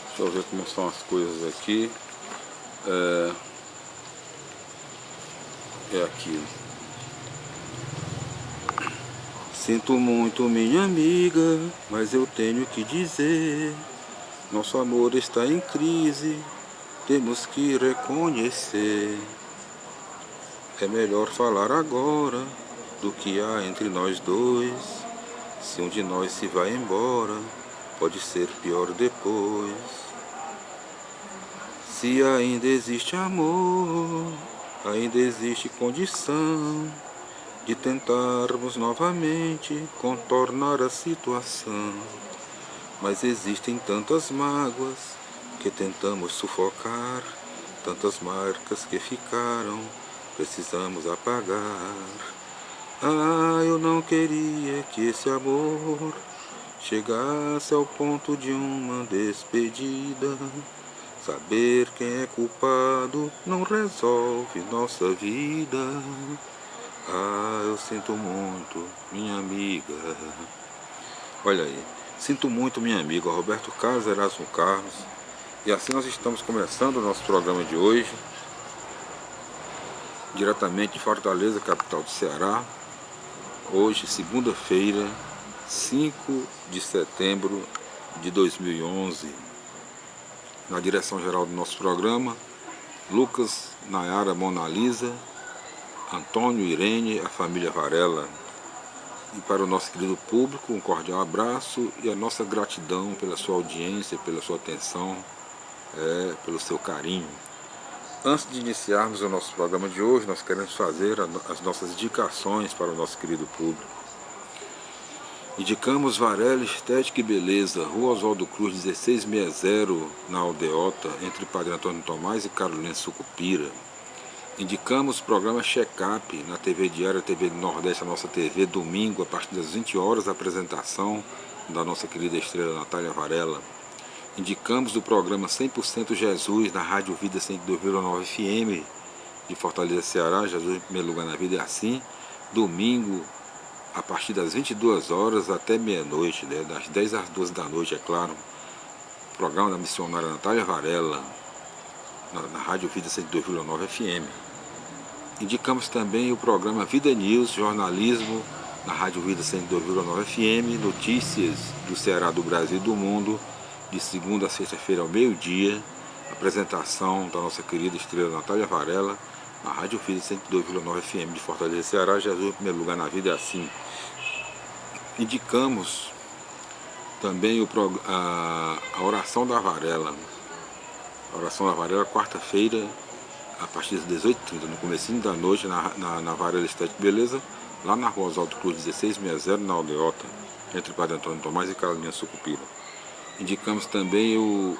Deixa eu ver como são as coisas aqui. É aqui. Sinto muito, minha amiga, mas eu tenho que dizer: nosso amor está em crise, temos que reconhecer. É melhor falar agora do que há entre nós dois. Se um de nós se vai embora, pode ser pior depois. Se ainda existe amor, ainda existe condição de tentarmos novamente contornar a situação. Mas existem tantas mágoas que tentamos sufocar, tantas marcas que ficaram, precisamos apagar. Ah, eu não queria que esse amor chegasse ao ponto de uma despedida. Saber quem é culpado não resolve nossa vida. Ah, eu sinto muito, minha amiga. Olha aí, sinto muito, minha amiga. Roberto Carlos, Erasmo Carlos. E assim nós estamos começando o nosso programa de hoje, diretamente de Fortaleza, capital do Ceará. Hoje, segunda-feira, 5 de setembro de 2011. Na direção geral do nosso programa, Lucas, Nayara, Mona Lisa, Antônio, Irene, a família Varela. E para o nosso querido público, um cordial abraço e a nossa gratidão pela sua audiência, pela sua atenção, pelo seu carinho. Antes de iniciarmos o nosso programa de hoje, nós queremos fazer as nossas indicações para o nosso querido público. Indicamos Varela Estética e Beleza, Rua Oswaldo Cruz, 1660, na Aldeota, entre Padre Antônio Tomás e Carolina Sucupira. Indicamos o programa Check-up na TV Diária, TV do Nordeste, a nossa TV, domingo, a partir das 20 horas, a apresentação da nossa querida estrela Natália Varela. Indicamos o programa 100% Jesus, na Rádio Vida 102,9 FM, de Fortaleza, Ceará. Jesus em primeiro lugar na vida é assim. Domingo, a partir das 22 horas até meia-noite, né? Das 10 às 12 da noite, é claro. O programa da missionária Natália Varela, na Rádio Vida 102,9 FM. Indicamos também o programa Vida News, jornalismo, na Rádio Vida 102,9 FM, notícias do Ceará, do Brasil e do mundo, de segunda a sexta-feira ao meio-dia. Apresentação da nossa querida estrela Natália Varela, na Rádio Vida 102,9 FM de Fortaleza, Ceará. Jesus em primeiro lugar na vida é assim. Indicamos também a oração da Varela. A oração da Varela, quarta-feira, a partir das 18h30, no comecinho da noite, na Varela Estética Beleza, lá na Rua Oswaldo Cruz, 1660, na Aldeota, entre Padre Antônio Tomás e Carolina Sucupira. Indicamos também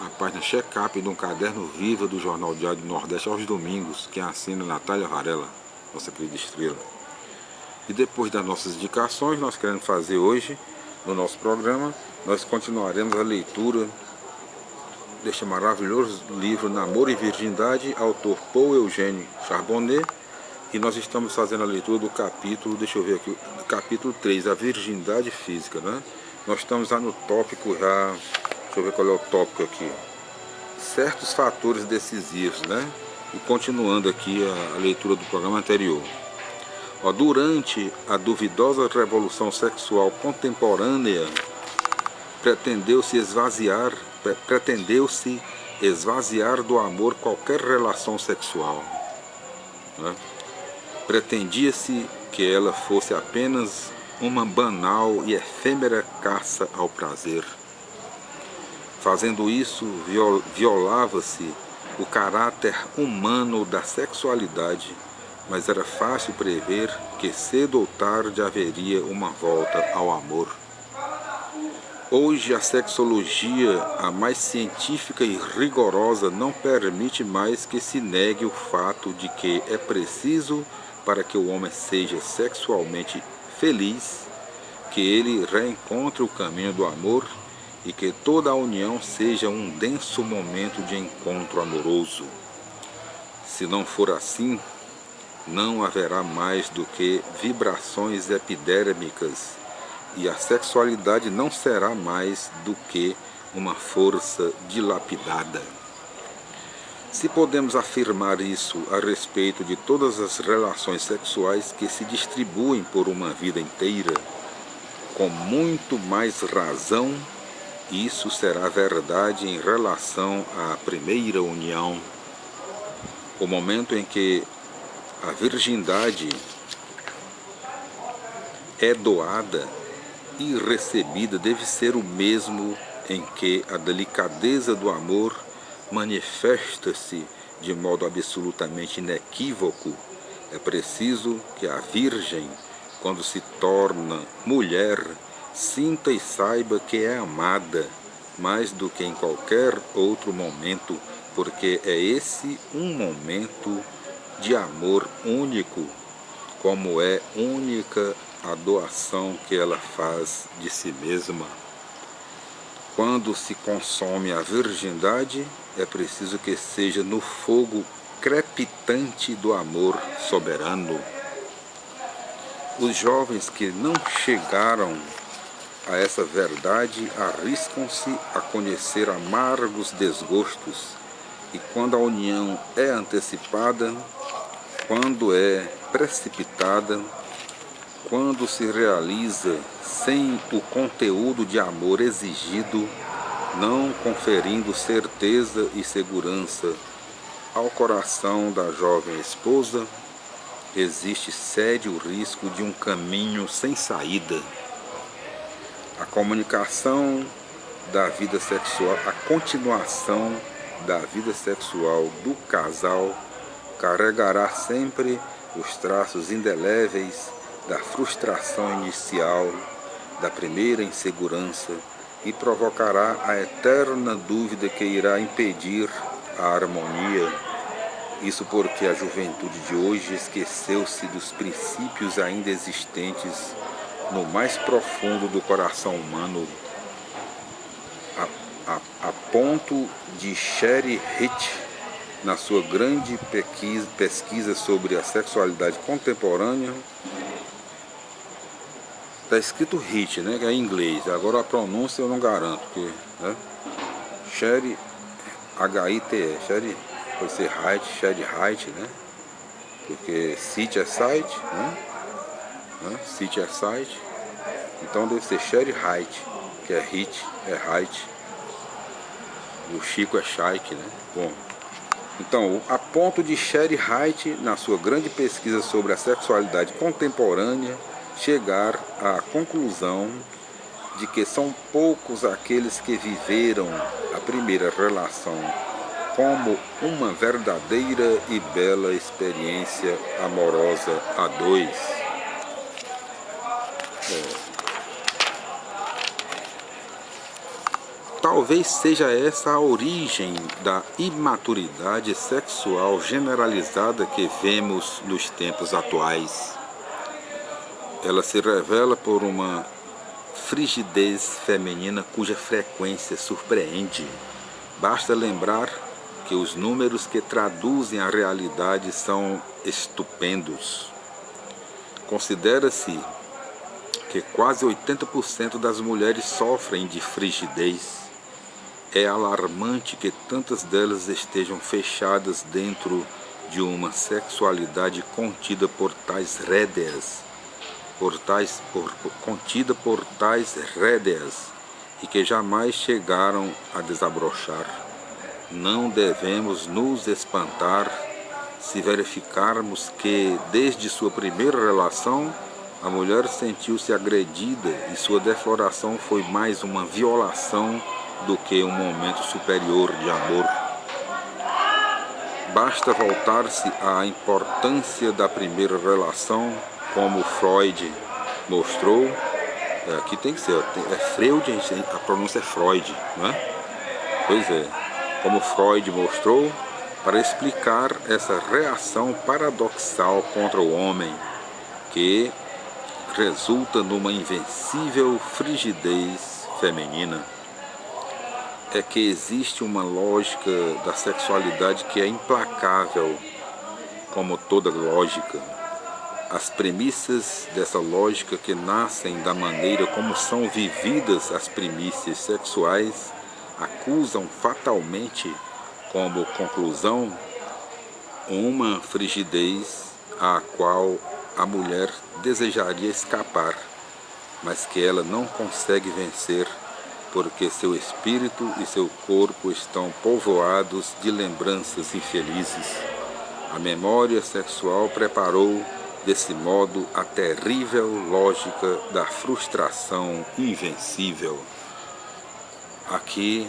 a página Check-up de um caderno viva do Jornal Diário do Nordeste aos domingos, que assina Natália Varela, nossa querida estrela. E depois das nossas indicações, nós queremos fazer hoje, no nosso programa, nós continuaremos a leitura deste maravilhoso livro Namoro e Virgindade, autor Paul Eugênio Charbonnet, e nós estamos fazendo a leitura do capítulo, deixa eu ver aqui, capítulo 3, a virgindade física, né? Nós estamos lá no tópico já, deixa eu ver qual é o tópico aqui, certos fatores decisivos, né? E continuando aqui a leitura do programa anterior. Ó, durante a duvidosa revolução sexual contemporânea, pretendeu-se esvaziar do amor qualquer relação sexual, né? Pretendia-se que ela fosse apenas uma banal e efêmera caça ao prazer. Fazendo isso, violava-se o caráter humano da sexualidade, mas era fácil prever que cedo ou tarde haveria uma volta ao amor. Hoje a sexologia, a mais científica e rigorosa, não permite mais que se negue o fato de que é preciso, para que o homem seja sexualmente feliz, que ele reencontre o caminho do amor e que toda a união seja um denso momento de encontro amoroso. Se não for assim, não haverá mais do que vibrações epidérmicas e a sexualidade não será mais do que uma força dilapidada. Se podemos afirmar isso a respeito de todas as relações sexuais que se distribuem por uma vida inteira, com muito mais razão, isso será verdade em relação à primeira união. O momento em que a virgindade é doada e recebida deve ser o mesmo em que a delicadeza do amor manifesta-se de modo absolutamente inequívoco. É preciso que a Virgem, quando se torna mulher, sinta e saiba que é amada mais do que em qualquer outro momento, porque é esse um momento de amor único, como é única a doação que ela faz de si mesma. Quando se consome a virgindade, é preciso que seja no fogo crepitante do amor soberano. Os jovens que não chegaram a essa verdade arriscam-se a conhecer amargos desgostos, e quando a união é antecipada, quando é precipitada, quando se realiza sem o conteúdo de amor exigido, não conferindo certeza e segurança ao coração da jovem esposa, existe sério risco de um caminho sem saída. A comunicação da vida sexual, a continuação da vida sexual do casal carregará sempre os traços indeléveis da frustração inicial, da primeira insegurança, e provocará a eterna dúvida que irá impedir a harmonia. Isso porque a juventude de hoje esqueceu-se dos princípios ainda existentes no mais profundo do coração humano, a ponto de Sherry Hitch, na sua grande pesquisa sobre a sexualidade contemporânea, está escrito Hitch, né, que é em inglês, agora a pronúncia eu não garanto, porque, né, Sherry, H-I-T-E, Sherry, pode ser Height, Sherry Height, né, porque City é site, né, City é site, então deve ser Sherry Height, que é Hitch, é Height, e o Chico é Shaik, né, bom. Então, a ponto de Sherry Height, na sua grande pesquisa sobre a sexualidade contemporânea, chegar à conclusão de que são poucos aqueles que viveram a primeira relação como uma verdadeira e bela experiência amorosa a dois. Talvez seja essa a origem da imaturidade sexual generalizada que vemos nos tempos atuais. Ela se revela por uma frigidez feminina cuja frequência surpreende. Basta lembrar que os números que traduzem a realidade são estupendos. Considera-se que quase 80% das mulheres sofrem de frigidez. É alarmante que tantas delas estejam fechadas dentro de uma sexualidade contida por tais rédeas, contida por tais rédeas, e que jamais chegaram a desabrochar. Não devemos nos espantar se verificarmos que, desde sua primeira relação, a mulher sentiu-se agredida e sua defloração foi mais uma violação do que um momento superior de amor. Basta voltar-se à importância da primeira relação, como Freud mostrou. Aqui tem que ser, é Freud, a pronúncia é Freud, né? Pois é, como Freud mostrou, para explicar essa reação paradoxal contra o homem, que resulta numa invencível frigidez feminina. É que existe uma lógica da sexualidade que é implacável, como toda lógica. As premissas dessa lógica, que nascem da maneira como são vividas as primícias sexuais, acusam fatalmente como conclusão uma frigidez à qual a mulher desejaria escapar, mas que ela não consegue vencer, porque seu espírito e seu corpo estão povoados de lembranças infelizes. A memória sexual preparou, desse modo, a terrível lógica da frustração invencível. Aqui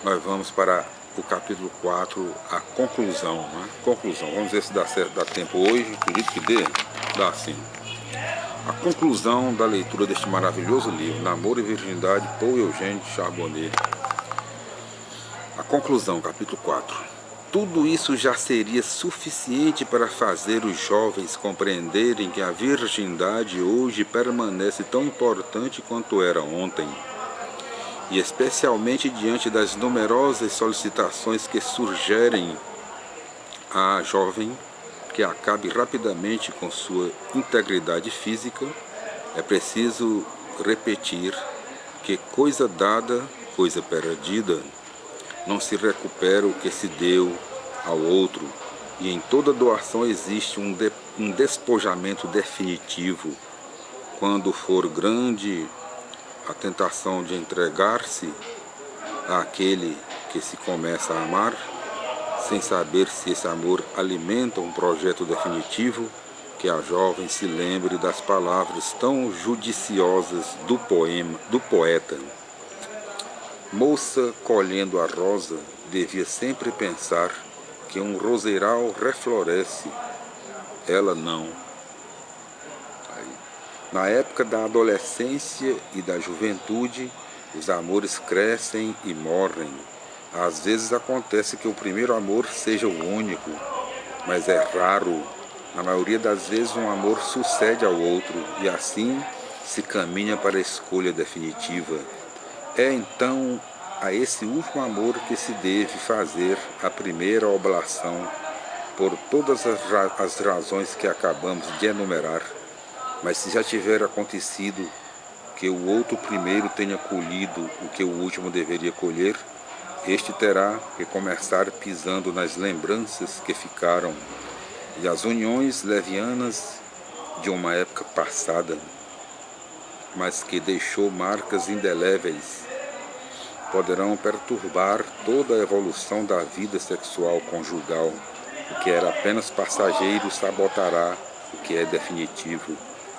nós vamos para o capítulo 4, a conclusão, né? Conclusão. Vamos ver se dá certo, dá tempo hoje. Acredito que dê. Dá sim. A conclusão da leitura deste maravilhoso livro, Namoro e Virgindade, Paul Eugène de Charbonnet. A conclusão, capítulo 4. Tudo isso já seria suficiente para fazer os jovens compreenderem que a virgindade hoje permanece tão importante quanto era ontem, e especialmente diante das numerosas solicitações que sugerem à jovem que acabe rapidamente com sua integridade física. É preciso repetir que coisa dada, coisa perdida, não se recupera o que se deu ao outro, e em toda doação existe um despojamento definitivo. Quando for grande a tentação de entregar-se àquele que se começa a amar, sem saber se esse amor alimenta um projeto definitivo, que a jovem se lembre das palavras tão judiciosas do poeta. Moça colhendo a rosa devia sempre pensar que um roseiral refloresce, ela não. Na época da adolescência e da juventude, os amores crescem e morrem. Às vezes acontece que o primeiro amor seja o único, mas é raro. Na maioria das vezes um amor sucede ao outro, e assim se caminha para a escolha definitiva. É então a esse último amor que se deve fazer a primeira oblação, por todas as razões que acabamos de enumerar. Mas se já tiver acontecido que o outro primeiro tenha colhido o que o último deveria colher, este terá que começar pisando nas lembranças que ficaram, e as uniões levianas de uma época passada, mas que deixou marcas indeléveis, poderão perturbar toda a evolução da vida sexual conjugal. O que era apenas passageiro sabotará o que é definitivo,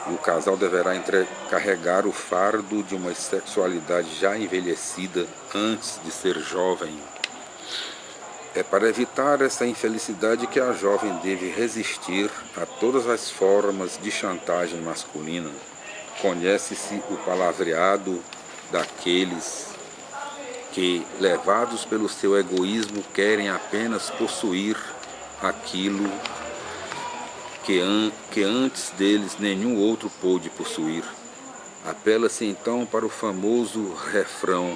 e o casal deverá carregar o fardo de uma sexualidade já envelhecida antes de ser jovem. É para evitar essa infelicidade que a jovem deve resistir a todas as formas de chantagem masculina. Conhece-se o palavreado daqueles que, levados pelo seu egoísmo, querem apenas possuir aquilo que antes deles nenhum outro pôde possuir. Apela-se então para o famoso refrão: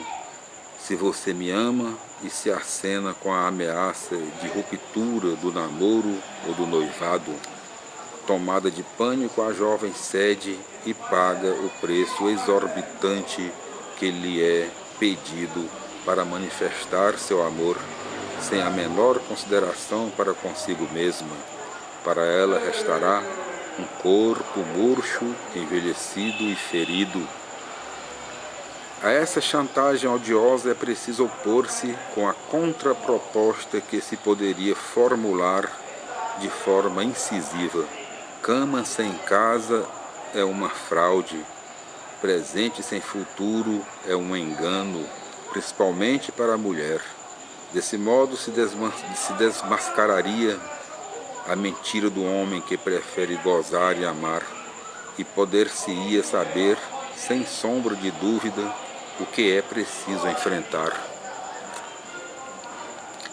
se você me ama, e se acena com a ameaça de ruptura do namoro ou do noivado. Tomada de pânico, a jovem cede e paga o preço exorbitante que lhe é pedido para manifestar seu amor, sem a menor consideração para consigo mesma. Para ela restará um corpo murcho, envelhecido e ferido. A essa chantagem odiosa é preciso opor-se com a contraproposta que se poderia formular de forma incisiva: cama sem casa é uma fraude, presente sem futuro é um engano, principalmente para a mulher. Desse modo se desmascararia a mentira do homem que prefere gozar e amar, e poder-se-ia saber, sem sombra de dúvida, o que é preciso enfrentar.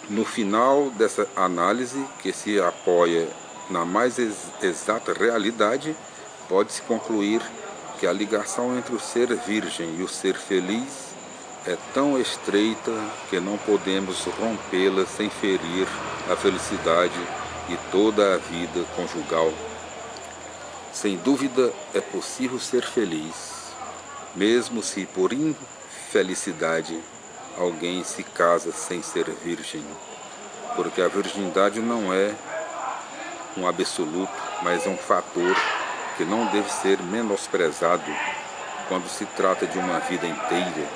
No final dessa análise, que se apoia na mais exata realidade, pode-se concluir que a ligação entre o ser virgem e o ser feliz é tão estreita que não podemos rompê-la sem ferir a felicidade e toda a vida conjugal. Sem dúvida é possível ser feliz, mesmo se por infelicidade alguém se casa sem ser virgem, porque a virgindade não é um absoluto, mas é um fator que não deve ser menosprezado quando se trata de uma vida inteira,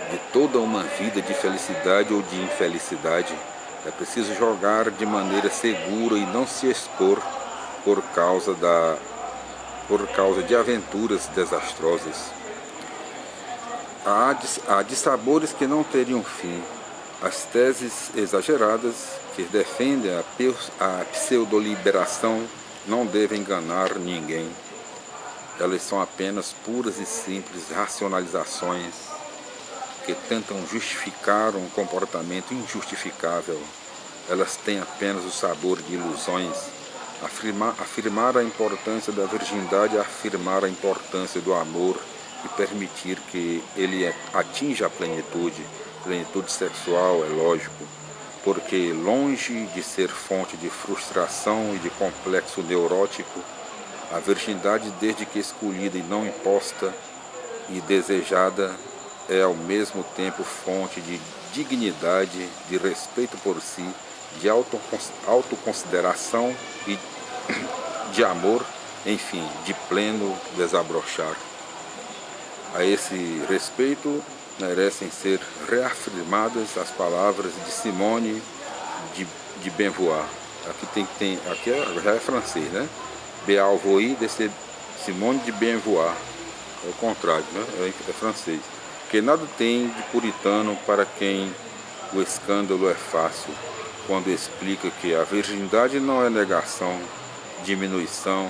de toda uma vida de felicidade ou de infelicidade. É preciso jogar de maneira segura e não se expor por causa de aventuras desastrosas. Há dissabores que não teriam fim. As teses exageradas que defendem a pseudoliberação não devem enganar ninguém. Elas são apenas puras e simples racionalizações que tentam justificar um comportamento injustificável. Elas têm apenas o sabor de ilusões. Afirmar a importância da virgindade é afirmar a importância do amor e permitir que ele atinja a plenitude sexual, é lógico, porque longe de ser fonte de frustração e de complexo neurótico, a virgindade, desde que escolhida e não imposta e desejada, é ao mesmo tempo fonte de dignidade, de respeito por si, de autoconsideração e de amor, enfim, de pleno desabrochar. A esse respeito merecem ser reafirmadas as palavras de Simone de Beauvoir. Aqui já é francês, né? Beauvoir de Simone de Beauvoir. É o contrário, né? É francês. Que nada tem de puritano para quem o escândalo é fácil, quando explica que a virgindade não é negação, diminuição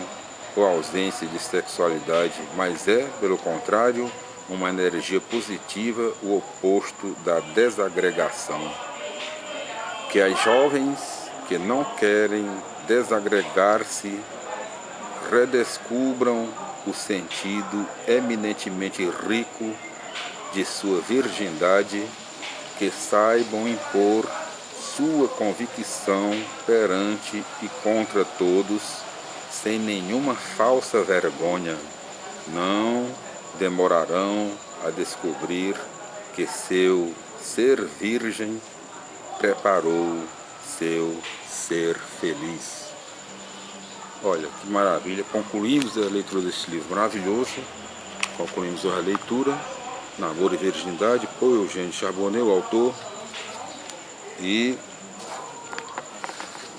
ou ausência de sexualidade, mas é, pelo contrário, uma energia positiva, o oposto da desagregação. Que as jovens que não querem desagregar-se redescubram o sentido eminentemente rico de sua virgindade, que saibam impor sua convicção perante e contra todos, sem nenhuma falsa vergonha. Não demorarão a descobrir que seu ser virgem preparou seu ser feliz. Olha, que maravilha, concluímos a leitura desse livro maravilhoso, concluímos a leitura, Namoro e Virgindade, por Eugênio de Charbonnet, o autor, e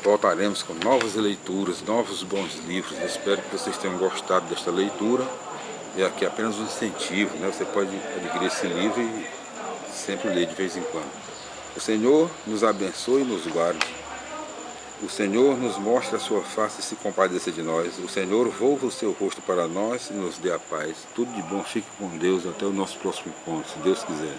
voltaremos com novas leituras, novos bons livros. Eu espero que vocês tenham gostado desta leitura, e aqui é apenas um incentivo, né? Você pode adquirir esse livro e sempre ler de vez em quando. O Senhor nos abençoe e nos guarde. O Senhor nos mostre a sua face e se compadeça de nós. O Senhor volva o seu rosto para nós e nos dê a paz. Tudo de bom, fique com Deus. Até o nosso próximo encontro, se Deus quiser.